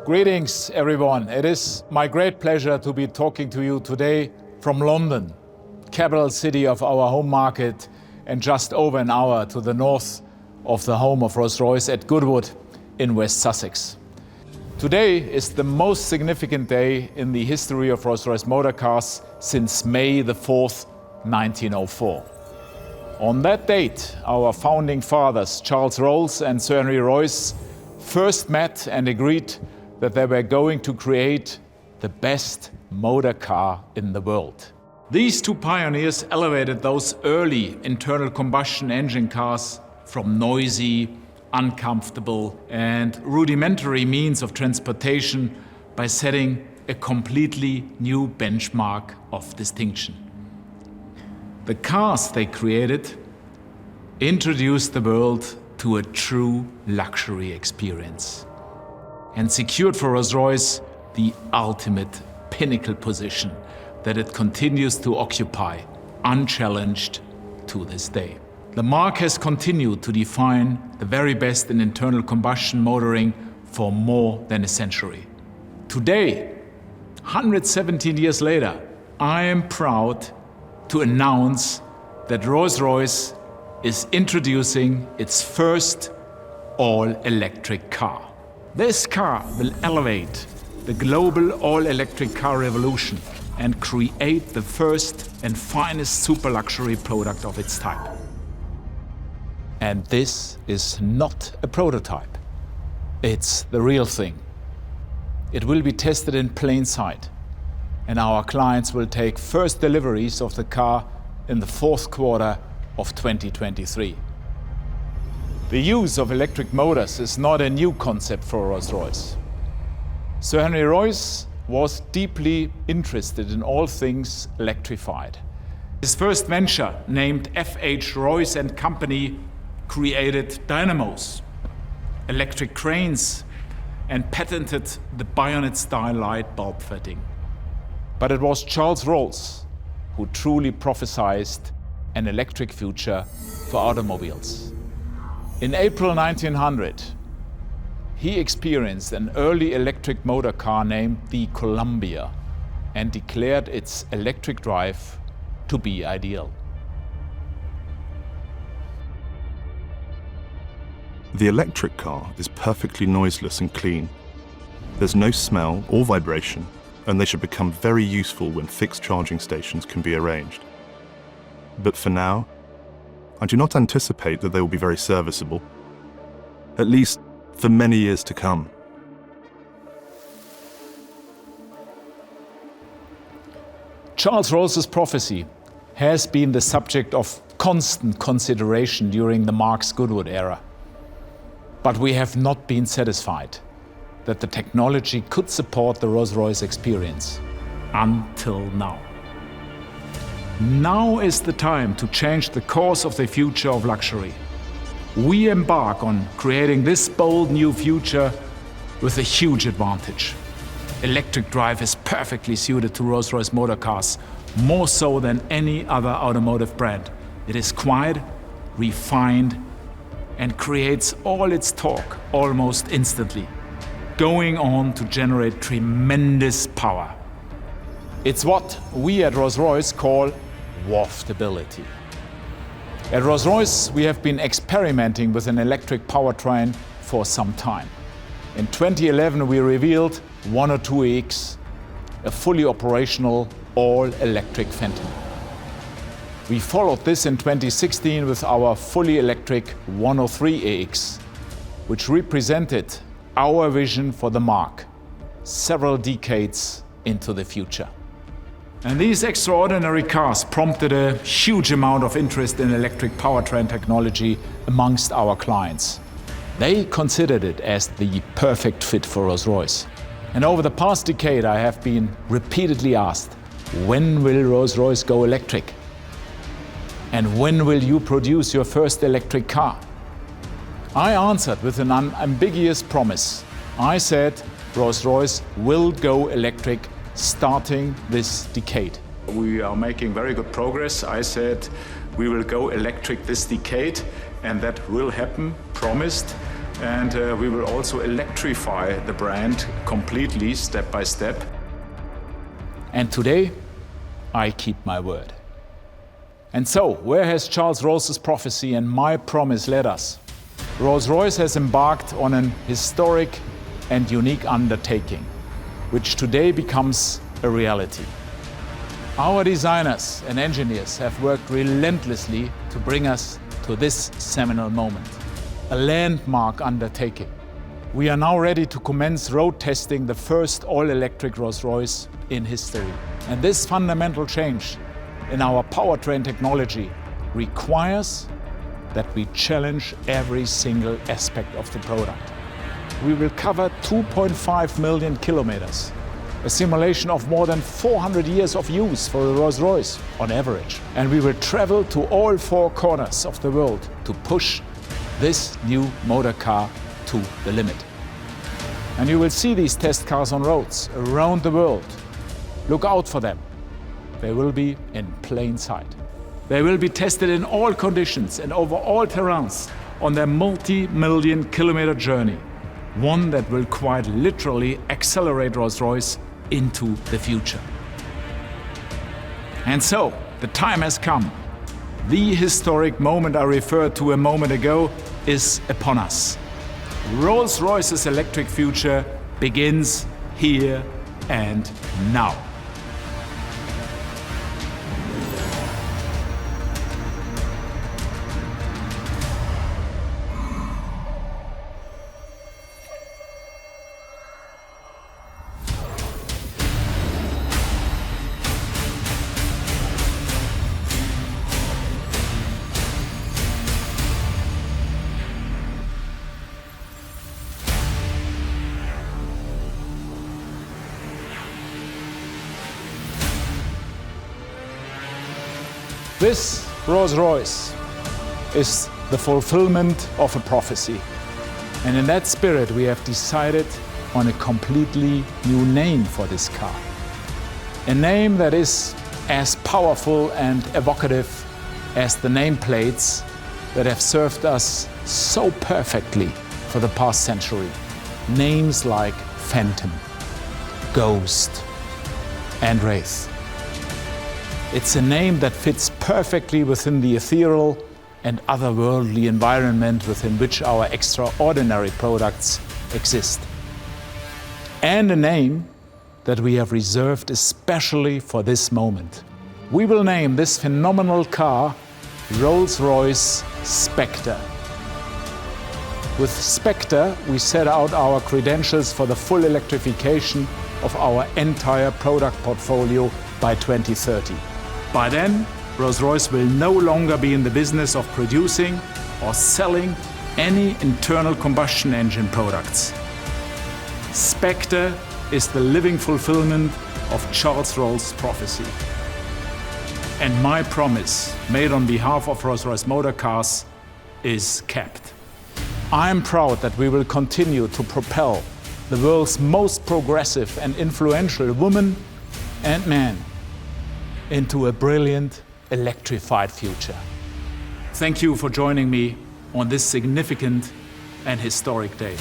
Greetings, everyone. It is my great pleasure to be talking to you today from London, capital city of our home market, and just over an hour to the north of the home of Rolls-Royce at Goodwood in West Sussex. Today is the most significant day in the history of Rolls-Royce motor cars since May the 4th, 1904. On that date, our founding fathers, Charles Rolls and Sir Henry Royce, first met and agreed that they were going to create the best motor car in the world. These two pioneers elevated those early internal combustion engine cars from noisy, uncomfortable, and rudimentary means of transportation by setting a completely new benchmark of distinction. The cars they created introduced the world to a true luxury experience and secured for Rolls-Royce the ultimate pinnacle position that it continues to occupy, unchallenged to this day. The mark has continued to define the very best in internal combustion motoring for more than a century. Today, 117 years later, I am proud to announce that Rolls-Royce is introducing its first all-electric car. This car will elevate the global all-electric car revolution and create the first and finest super luxury product of its type. And this is not a prototype. It's the real thing. It will be tested in plain sight, and our clients will take first deliveries of the car in the fourth quarter of 2023. The use of electric motors is not a new concept for Rolls-Royce. Sir Henry Royce was deeply interested in all things electrified. His first venture, named F.H. Royce and Company, created dynamos, electric cranes, and patented the bayonet-style light bulb fitting. But it was Charles Rolls who truly prophesied an electric future for automobiles. In April 1900, he experienced an early electric motor car named the Columbia and declared its electric drive to be ideal. The electric car is perfectly noiseless and clean. There's no smell or vibration, and they should become very useful when fixed charging stations can be arranged. But for now, I do not anticipate that they will be very serviceable, at least for many years to come. Charles Rolls's prophecy has been the subject of constant consideration during the Marx Goodwood era. But we have not been satisfied that the technology could support the Rolls-Royce experience until now. Now is the time to change the course of the future of luxury. We embark on creating this bold new future with a huge advantage. Electric drive is perfectly suited to Rolls-Royce motor cars, more so than any other automotive brand. It is quiet, refined, and creates all its torque almost instantly, going on to generate tremendous power. It's what we at Rolls-Royce call waftability. At Rolls-Royce, we have been experimenting with an electric powertrain for some time. In 2011, we revealed 102AX, a fully operational all-electric Phantom. We followed this in 2016 with our fully electric 103AX, which represented our vision for the mark several decades into the future. And these extraordinary cars prompted a huge amount of interest in electric powertrain technology amongst our clients. They considered it as the perfect fit for Rolls-Royce. And over the past decade, I have been repeatedly asked, when will Rolls-Royce go electric? And when will you produce your first electric car? I answered with an unambiguous promise. I said, Rolls-Royce will go electric starting this decade. We are making very good progress. I said we will go electric this decade, and that will happen, promised. And we will also electrify the brand completely, step by step. And today, I keep my word. And so, where has Charles Rolls' prophecy and my promise led us? Rolls-Royce has embarked on an historic and unique undertaking, which today becomes a reality. Our designers and engineers have worked relentlessly to bring us to this seminal moment, a landmark undertaking. We are now ready to commence road testing the first all-electric Rolls-Royce in history. And this fundamental change in our powertrain technology requires that we challenge every single aspect of the product. We will cover 2.5 million kilometers, a simulation of more than 400 years of use for a Rolls-Royce on average. And we will travel to all four corners of the world to push this new motor car to the limit. And you will see these test cars on roads around the world. Look out for them. They will be in plain sight. They will be tested in all conditions and over all terrains on their multi-million kilometer journey, one that will quite literally accelerate Rolls-Royce into the future. And so, the time has come. The historic moment I referred to a moment ago is upon us. Rolls-Royce's electric future begins here and now. This Rolls-Royce is the fulfillment of a prophecy. And in that spirit, we have decided on a completely new name for this car. A name that is as powerful and evocative as the nameplates that have served us so perfectly for the past century. Names like Phantom, Ghost, and Wraith. It's a name that fits perfectly within the ethereal and otherworldly environment within which our extraordinary products exist. And a name that we have reserved especially for this moment. We will name this phenomenal car Rolls-Royce Spectre. With Spectre, we set out our credentials for the full electrification of our entire product portfolio by 2030. By then, Rolls-Royce will no longer be in the business of producing or selling any internal combustion engine products. Spectre is the living fulfillment of Charles Rolls' prophecy. And my promise, made on behalf of Rolls-Royce Motor Cars, is kept. I am proud that we will continue to propel the world's most progressive and influential woman and man into a brilliant, electrified future. Thank you for joining me on this significant and historic day.